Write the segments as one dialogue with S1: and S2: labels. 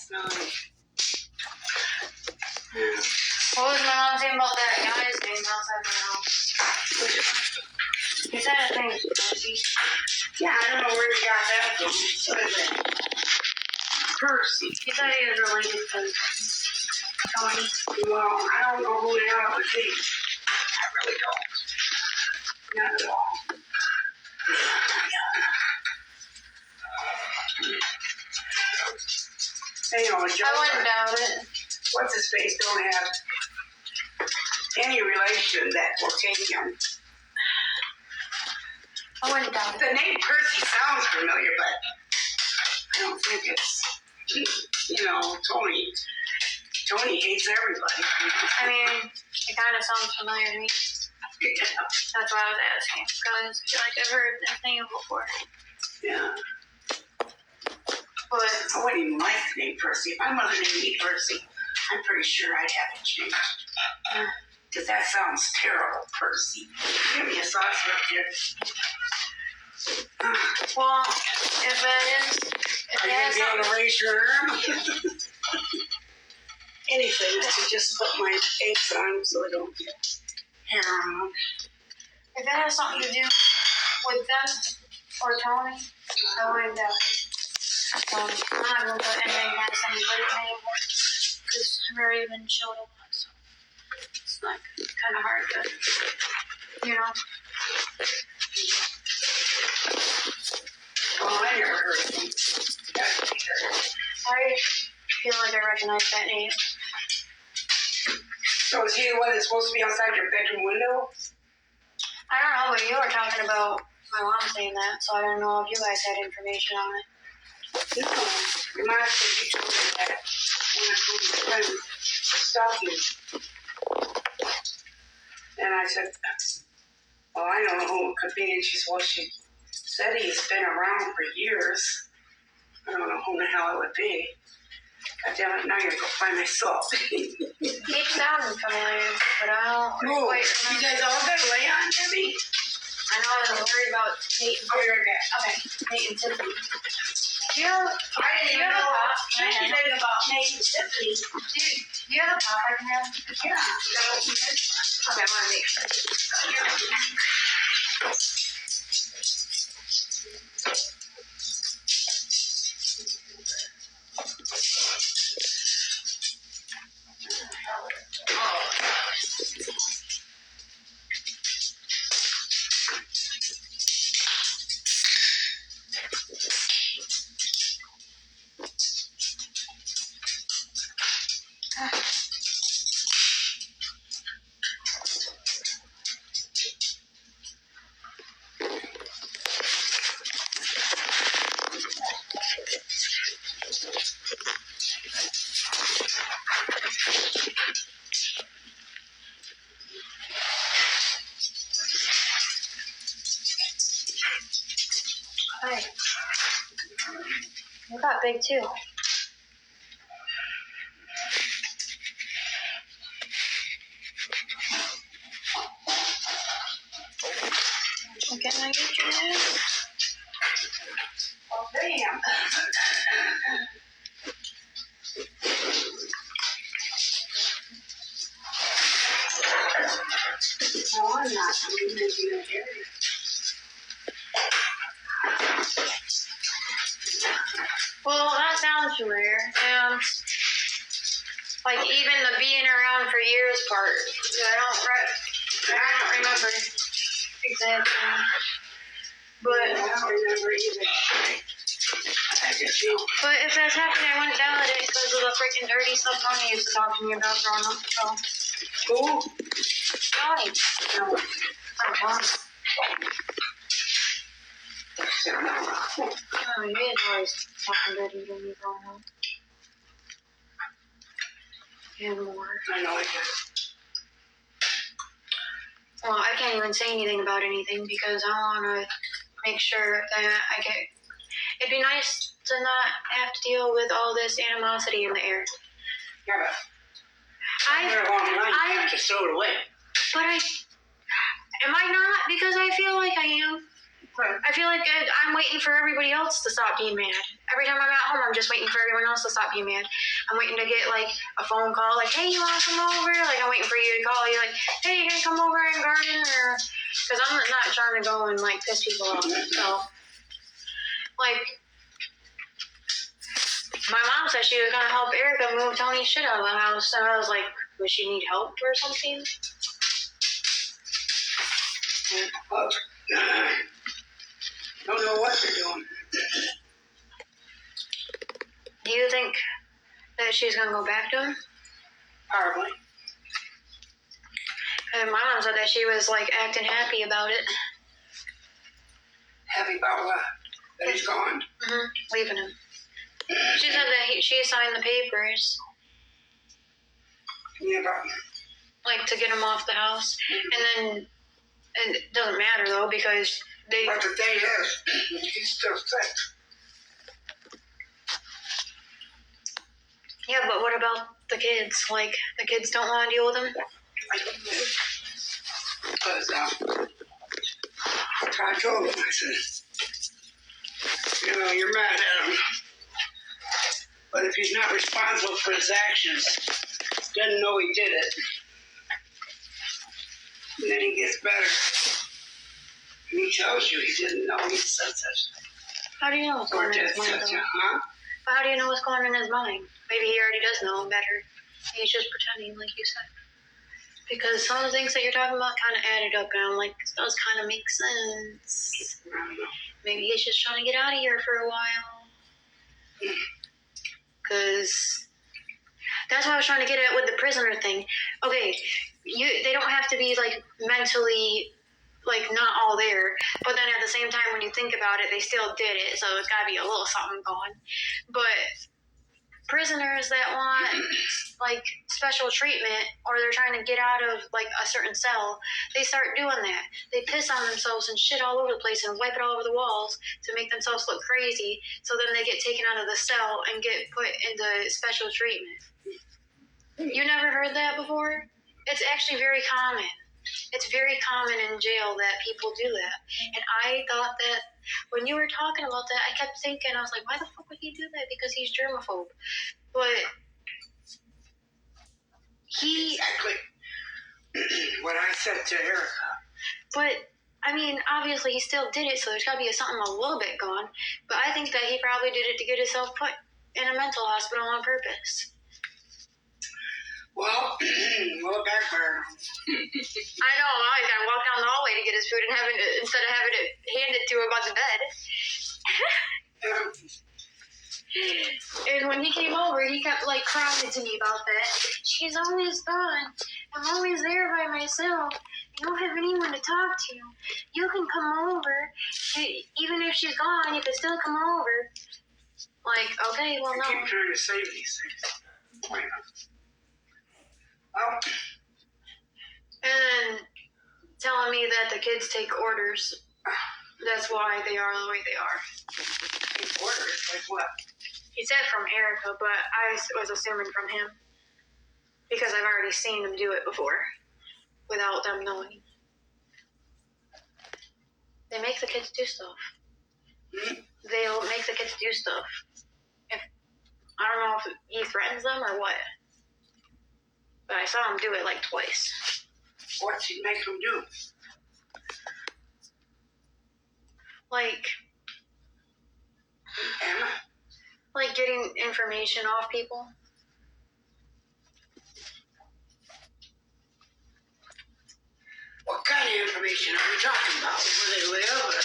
S1: What was my mom saying about that guy's name outside my house? He said his name was Percy.
S2: Yeah, I don't know where he got that from. What is it? Percy.
S1: He said he was related to Tony.
S2: Well, I don't know who the hell it would be. I really don't. Not at all. Hey, you know,
S1: I wouldn't doubt it.
S2: What's his face don't have any relation that will take him.
S1: I wouldn't doubt it.
S2: The name Percy sounds familiar, but I don't think it's, you know, Tony. Tony hates everybody.
S1: I mean, it kind of sounds familiar to me.
S2: Yeah.
S1: That's why I was asking, because I feel like I've heard that name before.
S2: Yeah.
S1: But
S2: I wouldn't even like the name Percy. If my mother named me Percy, I'm pretty sure I'd have it changed. Because that sounds terrible, Percy. Give me a sauce up here.
S1: well, if that is, if
S2: Are you
S1: it has
S2: going to be able to
S1: something,
S2: raise your arm? Anything to just put my eggs on so they don't get hair on them.
S1: if it has something to do with them or Tony, I wouldn't doubt it. I'm not gonna put anything against anybody's name because I've already been showed up, so it's like kind of hard to, you know.
S2: Oh, I never heard of him.
S1: I feel like I recognize that name.
S2: So is he the one that's supposed to be outside your bedroom window?
S1: I don't know, but you were talking about my mom saying that, so I don't know if you guys had information on it.
S2: No. Your mom said you told me that when I told my friend stalking. And I said, well, I don't know who it could be. And she said, well, she said he's been around for years. I don't know who the hell it would be. God damn it, now I gotta go find myself.
S1: Keeps sounding familiar, but I don't
S2: Whoa,
S1: quite
S2: you
S1: remember.
S2: guys all got lay on, Debbie?
S1: I know I was worried about Nate and
S2: Oh, you're okay.
S1: Okay, Nate and Tiffany. Do you have,
S2: I didn't even know anything about Nate and Tiffany.
S1: do you have a pop I can have?
S2: Yeah, you gotta open it.
S1: Okay, I want to make sure. Hi. You got big too. Okay, can I get your name?
S2: Oh, damn. No, I'm not. I'm making a area.
S1: Well, that sounds familiar. Like even the being around for years part. I don't remember exactly. But
S2: I don't remember either. I just know.
S1: but if that's happening, I wouldn't doubt it because of the freaking dirty stuff Tony used to talk to me about growing up. So
S2: Who?
S1: Tony.
S2: No.
S1: I'm Tony. Oh, he is always talking dirty to me growing up. And more.
S2: I know it is.
S1: Well, I can't even say anything about anything because I want to make sure that I get. It'd be nice to not have to deal with all this animosity in the air.
S2: Yeah, but somewhere along the line, you have to throw it away.
S1: But am I not? Because I feel like I am. I feel like I'm waiting for everybody else to stop being mad. Every time I'm at home, I'm just waiting for everyone else to stop being mad. I'm waiting to get like a phone call, like, hey, you want to come over? Like, I'm waiting for you to call. You're like, hey, you gonna come over and garden? Or because I'm not trying to go and like piss people off. So, like, my mom said she was gonna help Ericka move Tony's shit out of the house, and I was like, does she need help or something?
S2: Well, don't know what they're doing.
S1: Do you think that she's gonna go back to him?
S2: Probably.
S1: And my mom said that she was like acting happy about it.
S2: Happy about what? That he's gone?
S1: Mm-hmm. Leaving him. She said that she signed the papers.
S2: Yeah, but...
S1: like to get him off the house. And then it doesn't matter though because they...
S2: But the thing is, he's still sick.
S1: Yeah, but what about the kids? Like, the kids don't want to deal with him?
S2: I don't know. Because, I told him, I said, you know, you're mad at him. But if he's not responsible for his actions, doesn't know he did it, and then he gets better. And he tells you he didn't know he said such thing.
S1: How do you know what's going on in his mind? But how do you know what's going on in his mind? Maybe he already does know better. He's just pretending, like you said. Because some of the things that you're talking about kind of added up, and I'm like, this does kind of make sense.
S2: I don't know.
S1: Maybe he's just trying to get out of here for a while. Because that's what I was trying to get at with the prisoner thing. Okay, they don't have to be like mentally like not all there, but then at the same time when you think about it, they still did it, so it's got to be a little something going. But prisoners that want like special treatment or they're trying to get out of like a certain cell, they start doing that. They piss on themselves and shit all over the place and wipe it all over the walls to make themselves look crazy, so then they get taken out of the cell and get put into special treatment. You never heard that before? It's actually very common. It's very common in jail that people do that. And I thought that when you were talking about that, I kept thinking, I was like, why the fuck would he do that? Because he's germaphobe. But
S2: Exactly what I said to Ericka.
S1: But, I mean, obviously he still did it, so there's got to be something a little bit gone. But I think that he probably did it to get himself put in a mental hospital on purpose.
S2: Well, backfired.
S1: I know, I gotta walk down the hallway to get his food and instead of having it handed to him on the bed. And when he came over, he kept like crying to me about that. She's always gone. I'm always there by myself. I don't have anyone to talk to. You can come over. Even if she's gone, you can still come over. Like, okay, well, no.
S2: I keep trying to save these things. Why not? Oh.
S1: And telling me that the kids take orders. That's why they are the way they are.
S2: Take orders? Like what?
S1: He said from Ericka, but I was assuming from him. Because I've already seen them do it before. Without them knowing. They make the kids do stuff. They'll make the kids do stuff. I don't know if he threatens them or what. But I saw him do it like twice.
S2: What's he make them do?
S1: Like
S2: Emma?
S1: Like getting information off people.
S2: What kind of information are we talking about? Where they live?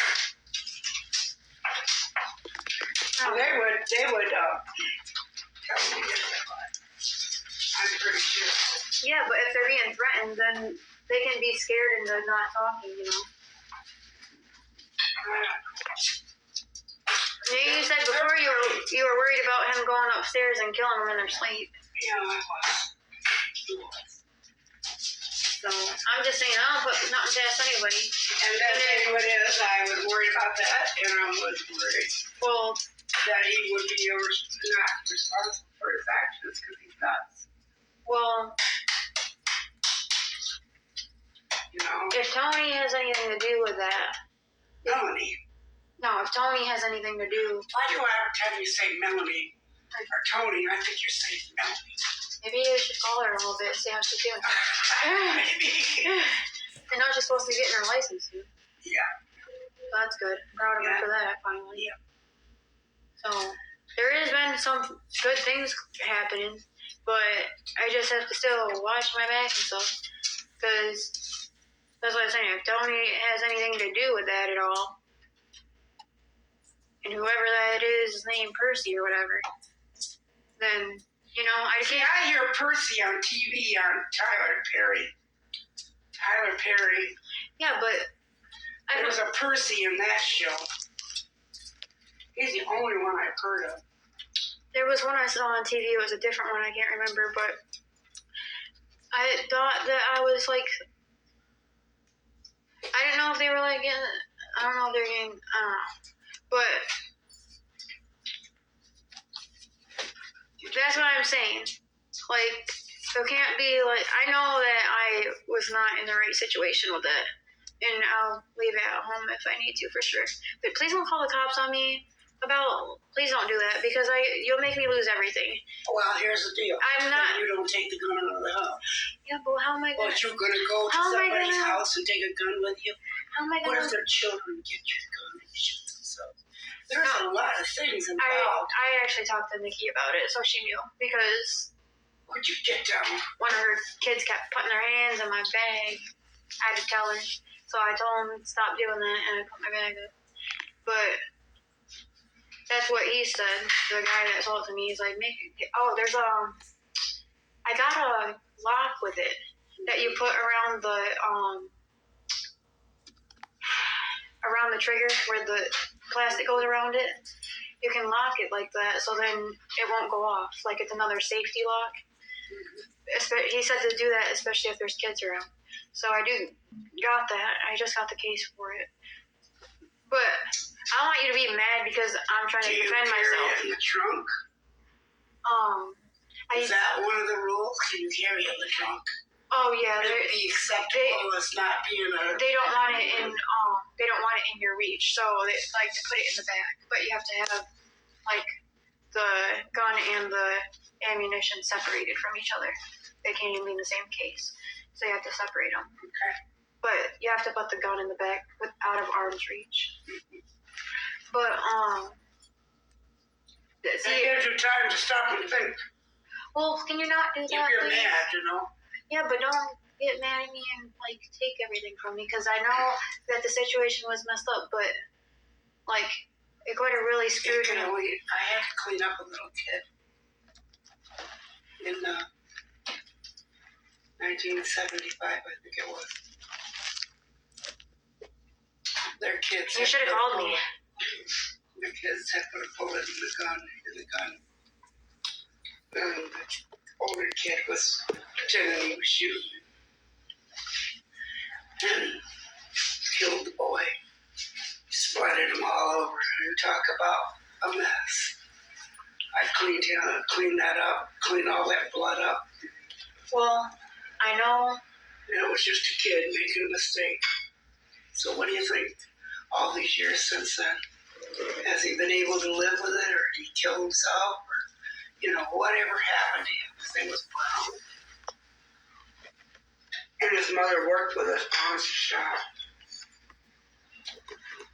S2: They would tell me different. I'm pretty sure.
S1: Yeah, but if they're being threatened, then they can be scared into not talking, you know. You said before you were worried about him going upstairs and killing them in their sleep.
S2: Yeah, I was.
S1: So I'm just saying, I don't put nothing past anybody.
S2: And that's what it is. I was worried about that, and I was worried.
S1: Well,
S2: that he would be not responsible for his actions because he does.
S1: Well,
S2: you know,
S1: if Tony has anything to do with that,
S2: Melanie.
S1: No, if Tony has anything to do...
S2: Why do every time you say Melanie or Tony, I think you're saying Melanie?
S1: Maybe you should call her a little bit and see how she's doing.
S2: Maybe.
S1: I know she's supposed to be getting her license soon.
S2: Yeah.
S1: So that's good. I'm proud of her for that, finally.
S2: Yeah.
S1: So, there has been some good things happening, but I just have to still watch my back and stuff. Because, that's what I'm saying, if Tony has anything to do with that at all, and whoever that is named Percy or whatever, then, you know, I
S2: See,
S1: can't...
S2: I hear Percy on TV on Tyler Perry.
S1: Yeah, but...
S2: There was a Percy in that show. He's the only one I've heard of.
S1: There was one I saw on TV. It was a different one. I can't remember, but I thought that I was like... I didn't know if they were like getting... I don't know if they're getting... I don't know. But... That's what I'm saying. Like, there can't be like... I know that I was not in the right situation with that. And I'll leave it at home if I need to, for sure. But please don't call the cops on me about... Please don't do that, because you'll make me lose everything.
S2: Well, here's the deal.
S1: I'm not...
S2: You don't take the gun out of the house.
S1: Yeah, but how am I going to...
S2: But you're going to go to somebody's house and take a gun with you?
S1: How am I going to...
S2: What if their children get your gun and shoot themselves? There's a lot of things involved.
S1: I actually talked to Nikki about it, so she knew, because...
S2: Where'd you get down?
S1: One of her kids kept putting their hands in my bag. I had to tell her. So I told him to stop doing that, and I put my bag up. But that's what he said. The guy that sold it to me, he's like, there's I got a lock with it that you put around the trigger where the plastic goes around it. You can lock it like that, so then it won't go off. Like it's another safety lock. He said to do that, especially if there's kids around. So I got that. I just got the case for it. But I don't want you to be mad because I'm trying to defend myself.
S2: Do you carry it in the trunk? Is that one of the rules? Can you carry it in the trunk?
S1: Oh yeah,
S2: It'd be acceptable as not being a...
S1: They don't want it in. They don't want it in your reach, so they like to put it in the back. But you have to have like the gun and the ammunition separated from each other. They can't even be in the same case, so you have to separate them.
S2: Okay.
S1: But you have to put the gun in the back out of arm's reach. But
S2: that gives you time to stop and think.
S1: Well, can you not do that?
S2: If you're mad, you know.
S1: Yeah, but don't get mad at me and like take everything from me, because I know that the situation was messed up, but like it could have really screwed me.
S2: I had to clean up a little kid in 1975, I think it was. Their kids.
S1: You should have called me.
S2: The kids had put a bullet in the gun. And the older kid was pretending he was shooting and killed the boy. Splattered him all over. You talk about a mess. I cleaned that up, cleaned all that blood up.
S1: Well, I know.
S2: And it was just a kid making a mistake. So what do you think? All these years since then, has he been able to live with it, or did he kill himself, or whatever happened to him? His name was Brown, and his mother worked with us on the shop.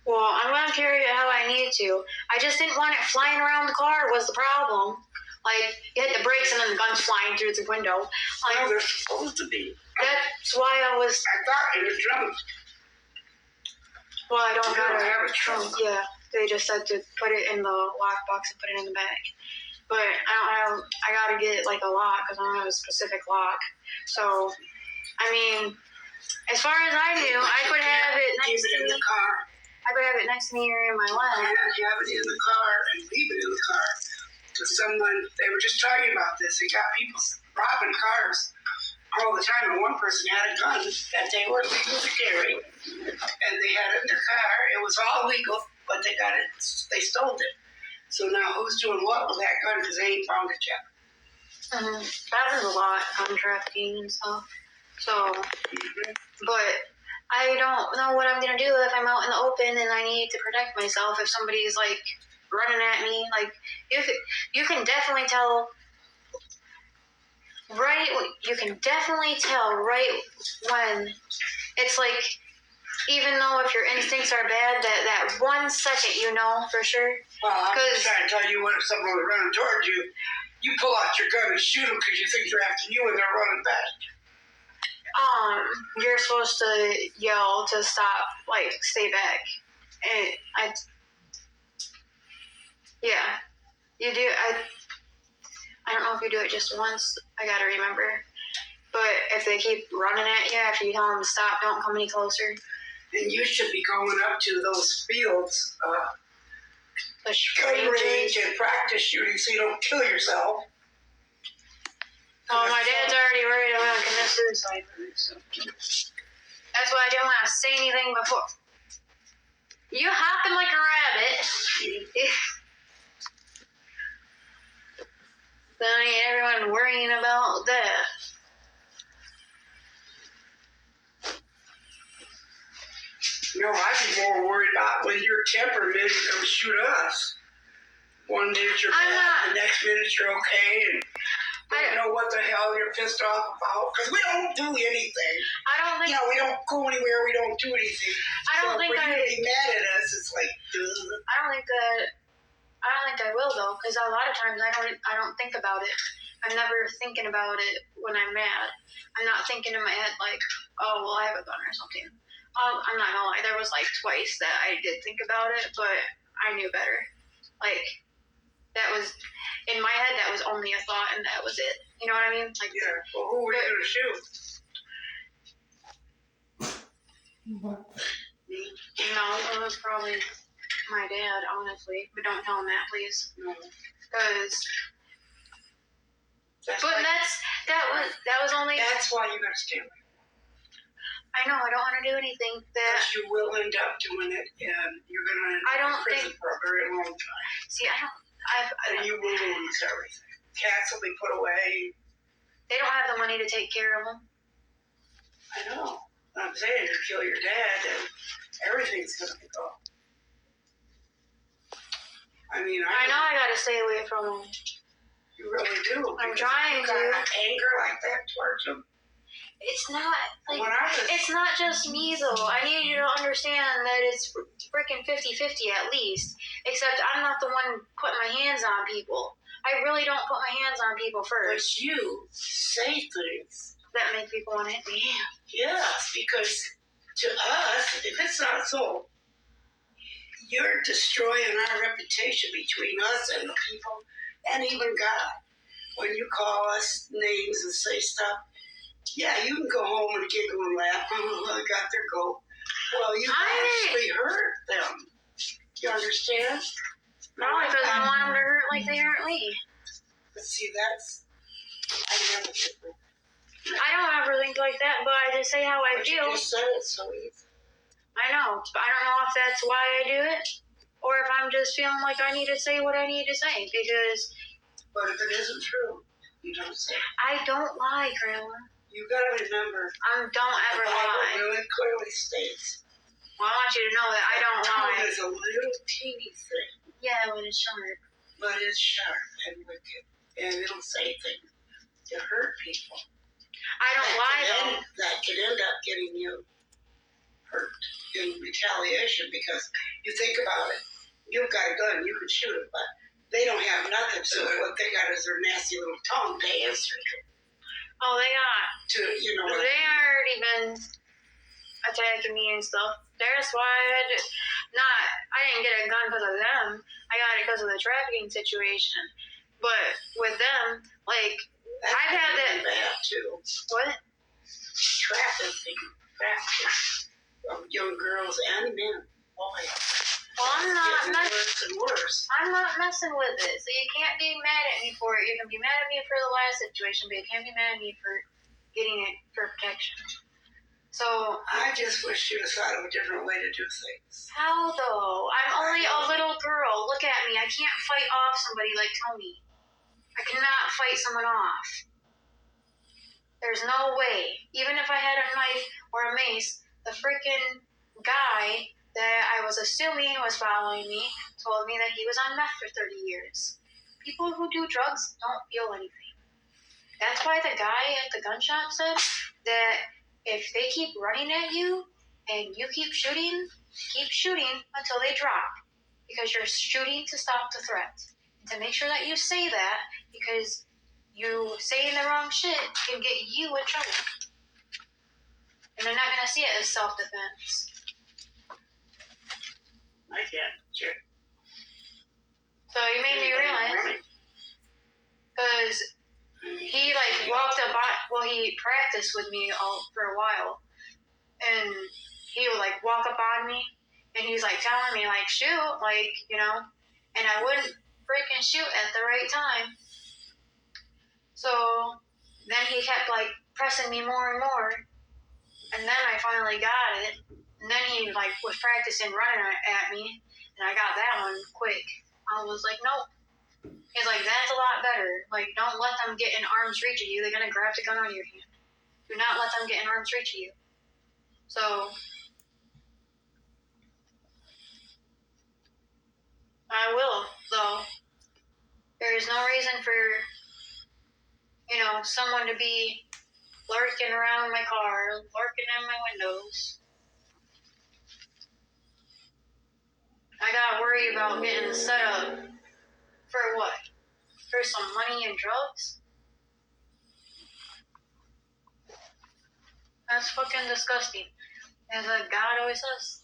S1: Well, I'm gonna carry it how I need to. I just didn't want it flying around the car. Was the problem? Like you hit the brakes and then the gun's flying through the window.
S2: Well, they're supposed to be.
S1: That's why I
S2: thought in the trunk.
S1: Well, I don't have a trunk. Yeah, they just said to put it in the lockbox and put it in the back. But I gotta get like a lock because I don't have a specific lock. So, I mean, as far as I knew, I could have it next to me.
S2: In the car.
S1: I could have it next to me or in my lap.
S2: I had to have it in the car and leave it in the car. Because they were just talking about this. They got people robbing cars all the time, and one person had a gun that they were legal to carry, and they had it in their car. It was all legal, but they stole it. So now who's doing what with that gun, because they ain't found it yet.
S1: That was a lot on trafficking and stuff. So, but I don't know what I'm gonna do if I'm out in the open and I need to protect myself. If somebody's like running at me, like you can definitely tell. Right, you can definitely tell right when it's like, even though if your instincts are bad, that 1 second you know for sure.
S2: Well, I'm just trying to tell you when someone was running towards you, you pull out your gun and shoot them because you think they're after you and they're running back.
S1: You're supposed to yell to stop, like stay back, and you do. I don't know if you do it just once. I gotta remember. But if they keep running at you after you tell them to stop, don't come any closer.
S2: And you should be going up to those fields,
S1: The
S2: gun range and practice shooting so you don't kill yourself.
S1: Oh, my dad's already worried I'm gonna commit suicide. So. That's why I didn't want to say anything before. You hopping like a rabbit. Then ain't everyone worrying about that.
S2: You know, I'd be more worried about when your temperament is going to shoot us. 1 minute you're bad, the next minute you're okay, and I don't know what the hell you're pissed off about. Because we don't do anything.
S1: I don't think...
S2: You know, we don't go anywhere, we don't do anything.
S1: I don't think
S2: for you to be mad at us, it's like, duh.
S1: I don't think I will, though, because a lot of times I don't think about it. I'm never thinking about it when I'm mad. I'm not thinking in my head like, oh, well, I have a gun or something. I'm not gonna lie, there was like twice that I did think about it, but I knew better. Like, that was, in my head, that was only a thought and that was it. You know what I mean? Like,
S2: yeah, well, who were you gonna shoot? Me?
S1: No, it was probably my dad, honestly. But don't tell him that, please.
S2: No.
S1: Because... that was only...
S2: That's why you gotta stay away.
S1: I know, I don't want to do anything that...
S2: Because you will end up doing it, and you're going to end up in prison for a very long time.
S1: See,
S2: And you will lose everything. Cats will be put away.
S1: They don't have the money to take care of them.
S2: I know. I'm saying, you kill your dad, and everything's going to be gone. I mean,
S1: I know I got to stay away from them.
S2: You really do.
S1: I'm trying to.
S2: Anger like that towards them.
S1: It's not like it's not just me though. I need you to understand that it's freaking 50-50 at least. Except I'm not the one putting my hands on people. I really don't put my hands on people first.
S2: But you say things
S1: that make people want to hit me.
S2: Yes, because to us, if it's not so, you're destroying our reputation between us and the people, and even God. When you call us names and say stuff. Yeah, you can go home and giggle and laugh. Oh, I got their goat. Well, you actually hurt them. You understand?
S1: No, because I want them to hurt like they hurt me.
S2: But see, I never think like that.
S1: I don't ever think like that, but I just say how I feel.
S2: You just said it so easy.
S1: I know, but I don't know if that's why I do it, or if I'm just feeling like I need to say what I need to say, because...
S2: But if it isn't true, you don't say it.
S1: I don't lie, Grandma.
S2: You gotta remember.
S1: Don't ever lie.
S2: The Bible really clearly states.
S1: Well, I want you to know that I don't lie.
S2: Tongue is a little teeny thing.
S1: Yeah, but it's sharp.
S2: But it's sharp and wicked, and it'll say things to hurt people.
S1: I don't lie though.
S2: That could end up getting you hurt in retaliation because you think about it. You've got a gun, you can shoot it, but they don't have nothing. So what they got is their nasty little tongue to answer it.
S1: Oh, they got.
S2: They
S1: already been attacking me and stuff. That's why I didn't get a gun because of them. I got it because of the trafficking situation. But with them, like, I've had that.
S2: Bad too.
S1: What?
S2: Trafficking of young girls and men. Boy.
S1: Well, I'm not
S2: worse and worse.
S1: I'm not messing with it, so you can't be mad at me for it. You can be mad at me for the last situation, but you can't be mad at me for getting it for protection. So
S2: I just wish you'd have thought of a different way to do things.
S1: How though? I'm only a little girl. Look at me. I can't fight off somebody like Tony. I cannot fight someone off. There's no way. Even if I had a knife or a mace, the the freaking guy that I was assuming was following me told me that he was on meth for 30 years. People who do drugs don't feel anything. That's why the guy at the gun shop said that if they keep running at you and you keep shooting until they drop. Because you're shooting to stop the threat. And to make sure that you say that, because you saying the wrong shit can get you in trouble. And they're not going to see it as self-defense.
S2: I can't. Sure.
S1: So you made me realize, because he walked up on, he practiced with me for a while, and he would walk up on me, and he's telling me shoot, and I wouldn't freaking shoot at the right time. So then he kept pressing me more and more, and then I finally got it. And then he was practicing running at me, and I got that one quick. I was like, nope. He's like, that's a lot better. Don't let them get in arm's reach of you. They're gonna grab the gun out of your hand. Do not let them get in arm's reach of you. So I will, though. There is no reason for, someone to be lurking around my car, lurking in my windows. I gotta worry about getting set up for what? For some money and drugs? That's fucking disgusting. As God always says,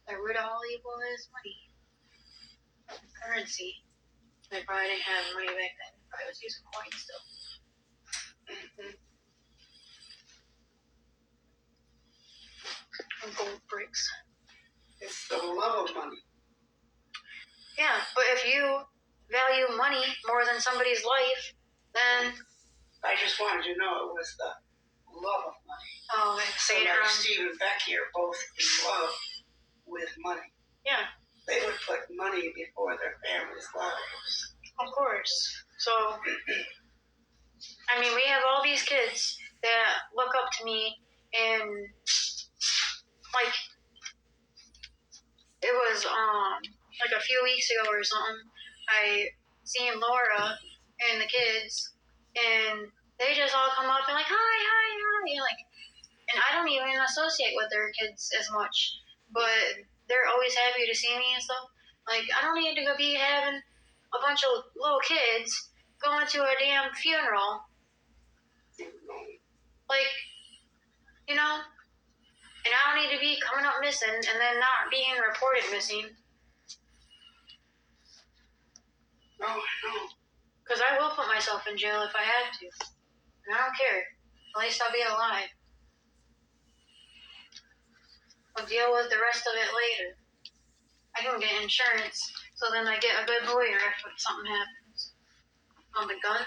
S1: the root of all evil is money. Currency. They probably didn't have money back then. I was using coins still. Mm-hmm. And gold bricks.
S2: It's the love of money.
S1: Yeah, but if you value money more than somebody's life, then...
S2: I just wanted you to know it was the love of money.
S1: Oh, and say it
S2: like
S1: wrong.
S2: Steve and Becky are both in love with money.
S1: Yeah.
S2: They would put money before their families' lives.
S1: Of course. So, I mean, we have all these kids that look up to me, and it was a few weeks ago or something, I seen Laura and the kids, and they just all come up and hi, and I don't even associate with their kids as much, but they're always happy to see me and stuff. I don't need to go be having a bunch of little kids going to a damn funeral. And I don't need to be coming up missing and then not being reported missing.
S2: No.
S1: Because I will put myself in jail if I have to. And I don't care. At least I'll be alive. I'll deal with the rest of it later. I can get insurance, so then I get a good lawyer if something happens. On the gun.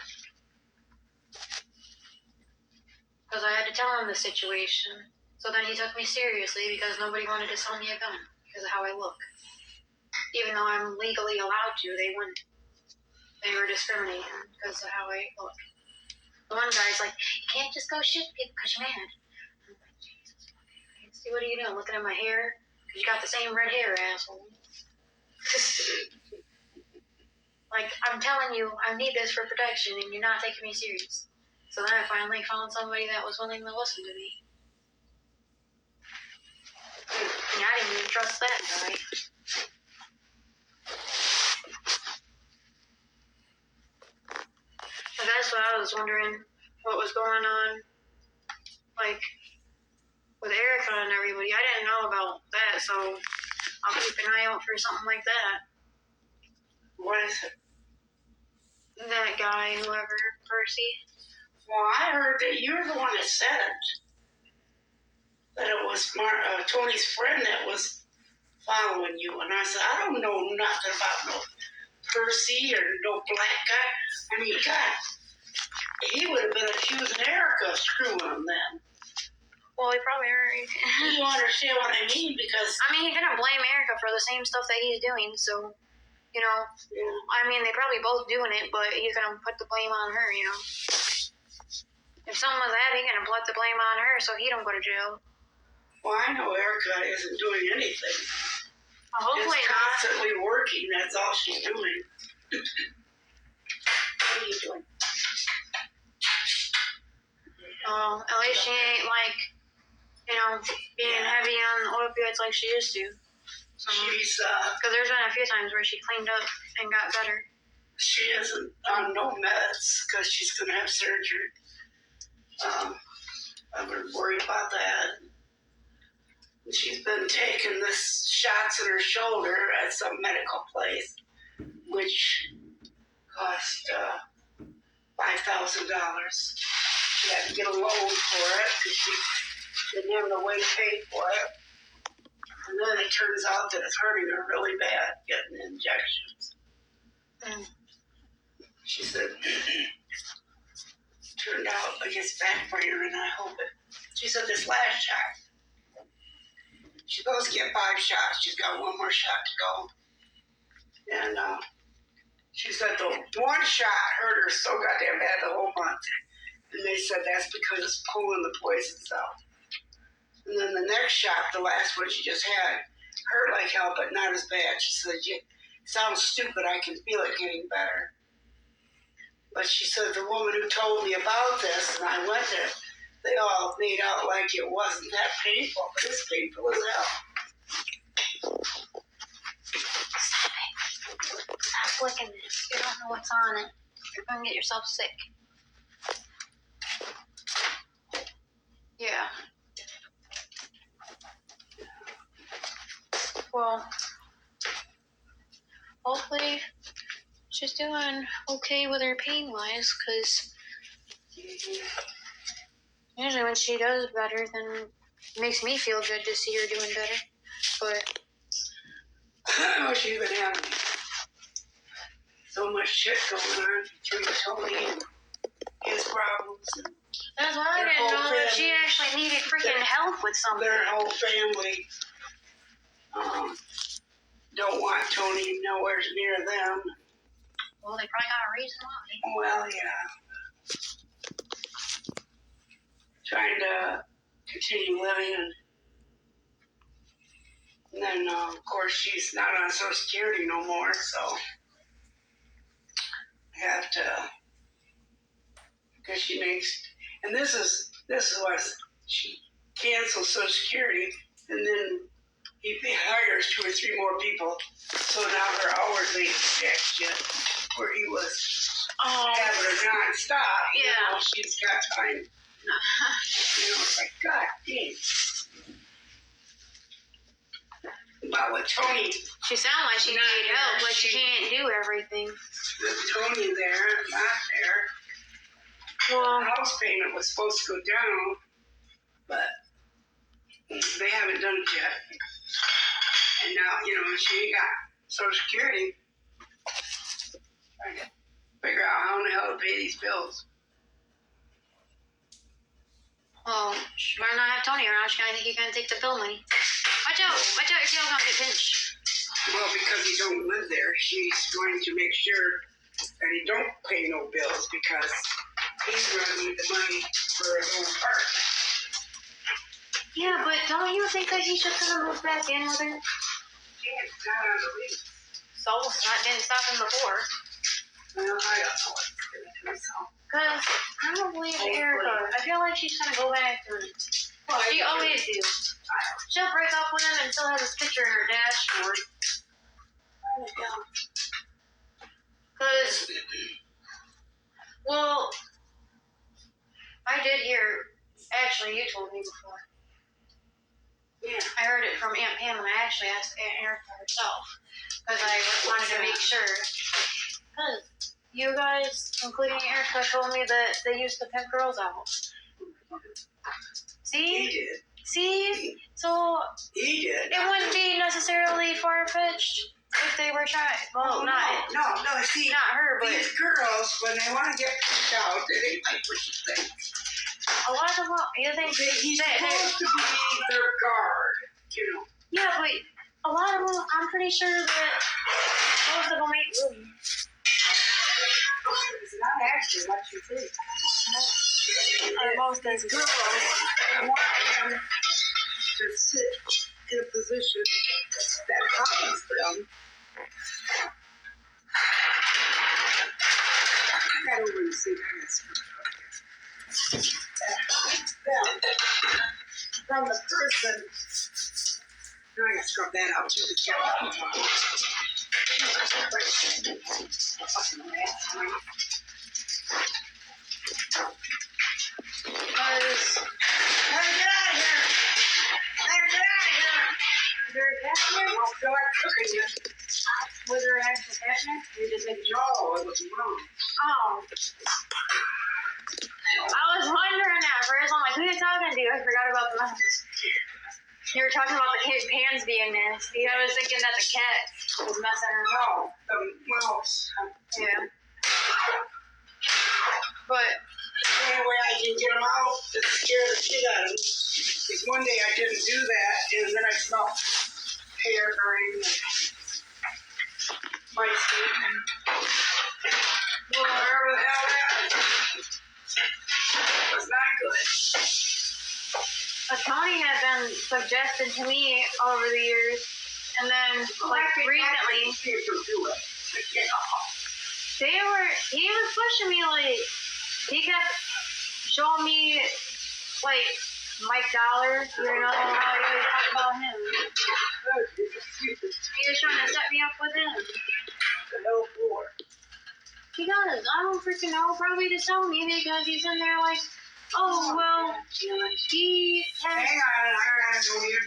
S1: Because I had to tell him the situation. So then he took me seriously because nobody wanted to sell me a gun because of how I look. Even though I'm legally allowed to, they wouldn't. They were discriminating because of how I look. The one guy's like, you can't just go shoot people because you're mad. I'm like, Jesus fucking Christ. What are you doing? Looking at my hair? Because you got the same red hair, asshole. I'm telling you, I need this for protection, and you're not taking me serious. So then I finally found somebody that was willing to listen to me. And I didn't even trust that guy. So that's what I was wondering, what was going on, with Ericka and everybody. I didn't know about that, so I'll keep an eye out for something like that.
S2: What is it?
S1: That guy, whoever, Percy.
S2: Well, I heard that you're the one that said it. That it was Tony's friend that was following you. And I said, I don't know nothing about no Percy or no black guy. I mean, God, he would have been accusing Ericka of screwing him then.
S1: Well, he probably already did.
S2: You understand what I mean? Because...
S1: I mean, he didn't blame Ericka for the same stuff that he's doing, so... I mean, they probably both doing it, but he's gonna put the blame on her, If someone's that, he's gonna put the blame on her so he don't go to jail.
S2: Well, I know Ericka isn't doing anything.
S1: Well, hopefully
S2: Just
S1: not.
S2: constantly working. That's all she's doing.
S1: What are you doing? Well, at least she ain't like, being heavy on opioids like she used to.
S2: She's
S1: Because there's been a few times where she cleaned up and got better.
S2: she isn't on no meds because she's gonna have surgery. I've been worried about that. She's been taking this shots in her shoulder at some medical place, which cost $5,000. She had to get a loan for it because she didn't have no way to pay for it. And then it turns out that it's hurting her really bad getting injections. She said, turned out like it's backfiring, and I hope it. She said this last shot, she's supposed to get 5 shots. She's got 1 more shot to go. And she said the 1 shot hurt her so goddamn bad the whole month. And they said that's because it's pulling the poisons out. And then the next shot, the last one she just had, hurt like hell, but not as bad. She said, it sounds stupid, I can feel it getting better. But she said the woman who told me about this, and I went there, they all made out like it wasn't that painful, but it's painful as hell.
S1: Stop flicking this. You don't know what's on it. You're going to get yourself sick. Yeah. Well, hopefully she's doing okay with her pain-wise, because usually when she does better, then it makes me feel good to see her doing better. But
S2: Oh, she's been having so much shit going on between Tony and his problems. And
S1: that's why I didn't know that she actually needed freaking help with something.
S2: their whole family don't want Tony nowhere near them.
S1: Well, they probably got a reason why.
S2: Well, yeah. Trying to continue living, and then of course she's not on Social Security no more, so I have to, because she makes, and this is what she cancels Social Security, and then he hires 2 or 3 more people, so now her hours ain't fixed yet, where he was having her non-stop.
S1: Yeah.
S2: You know, she's got time. It's like, God dang. But with Tony,
S1: she sounded like she needed help, but she can't do everything.
S2: with Tony there, not there,
S1: Well,
S2: the house payment was supposed to go down, but they haven't done it yet. And now, she ain't got Social Security. Trying to figure out how in the hell to pay these bills.
S1: well, she better not have Tony around. He's gonna take the bill money. Watch out, your tail's gonna get pinched.
S2: Well, because he don't live there, she's going to make sure that he don't pay no bills because he's going to need the money for his own apartment.
S1: Yeah, but don't you think that he should have moved back in with her?
S2: It's not on the lease.
S1: So, didn't stop him before.
S2: Well, I don't know what he's going to do, so.
S1: Because I don't believe Ericka. I feel like she's gonna go back to him. Well, she always do. She'll break up with him and still have his picture in her dashboard. Because, well, I did hear, actually, you told me before.
S2: Yeah.
S1: I heard it from Aunt Pam, and I actually asked Aunt Ericka herself. Because I wanted to make sure. Because you guys, including Ericka, told me that they used to pimp girls out. See?
S2: He did.
S1: See? So,
S2: He did.
S1: it wouldn't be necessarily far-fetched if they were trying. Well,
S2: No, see,
S1: not her, but
S2: these girls, when they want to get picked out, they ain't like what you think.
S1: a lot of them, you think
S2: He's
S1: that
S2: supposed to be their guard,
S1: yeah, but a lot of them, I'm pretty sure that most of them ain't really.
S2: It's not actually what you think.
S1: Most of these girls.
S2: They want him to over and see that. From the person. Now I gotta scrub that out too. It's got
S1: Is there a cat in there?
S2: I feel like cooking you.
S1: Was there an actual cat in there? You just making sure?
S2: No, it was wrong.
S1: Oh. I was wondering at first. I'm like, who are you talking to? I forgot about the mouse. You were talking about the kid's pants being nasty. I was thinking that the cat was messing around.
S2: No, the mouse.
S1: Yeah. But
S2: The only way I can get them out is to scare the shit out of them. Because one day I didn't do that, and then I smelled hair during my sleep. Well, wherever the hell that was not good.
S1: Tony had been suggested to me over the years, and then like recently,
S2: See if you'll do it.
S1: he was pushing me, like he kept showing me like Mike Dollar, you know how I always talk about him. He was trying to set me up with him.
S2: No more.
S1: He does. I don't freaking know. Probably to sell me because he's in there like, oh well, he has.
S2: Hang on, I gotta go here.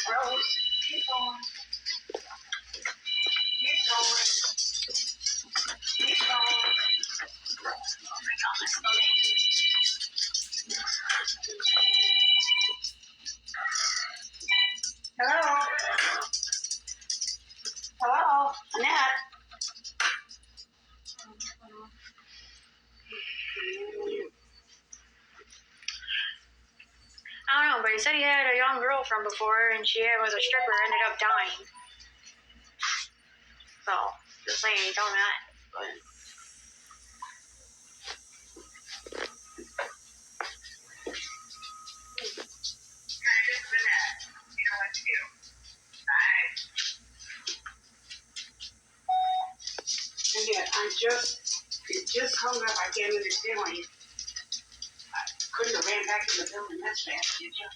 S1: Gross. Keep going. Keep going. Keep going. Oh my god, that's so dangerous. Hello? Hello? Annette? I don't know, but he said he had a young girlfriend before and she was a stripper, ended up dying. So, just saying, he told me that. But
S2: And yet, it just hung up. I can't understand why you couldn't have ran back in the building. That's fast, did you?